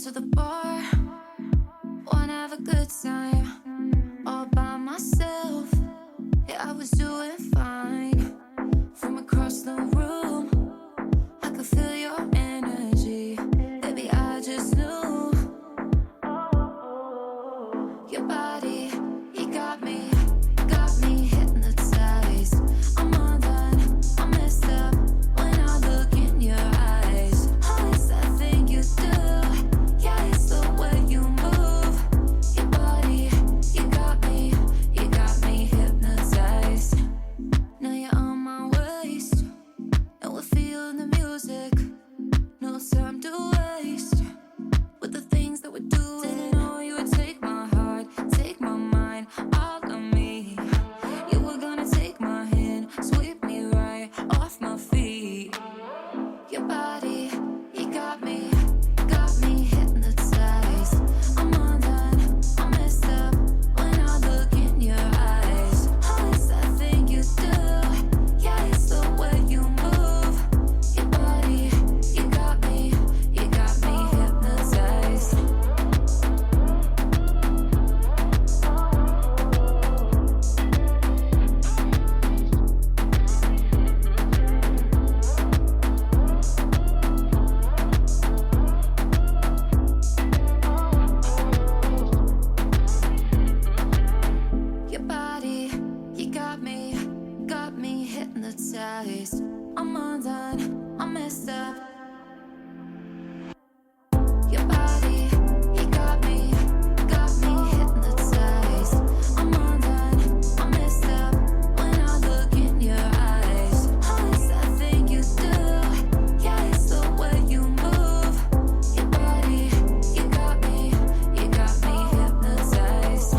to the bar, wanna have a good time, all by myself. Yeah, I was doing fine. From across the room, I could feel your energy. Baby, I just knew your body, you got me hypnotized. I'm undone, I'm messed up when I look in your eyes. Oh, it's that thing you do, yeah, it's the way you move. Your body, you got me hypnotized. Now you're on my waist, and we're feeling the music. No time to waste with the things that we're doing. Didn't know you would take my heart, take my mind, all of me. You were gonna take my hand, sweep me right off my feet. Your body, you got me hypnotized. I'm undone, I'm messed up when I look in your eyes. Oh, it's that thing you do, yeah, it's the way you move. Your body, you got me hypnotized. Your body, you got me hypnotized. I'm undone, I'm messed up. Your body, you got me hypnotized. I'm undone, I'm messed up when I look in your eyes. Oh, it's that thing you do, yeah, it's the way you move. Your body, you got me hypnotized.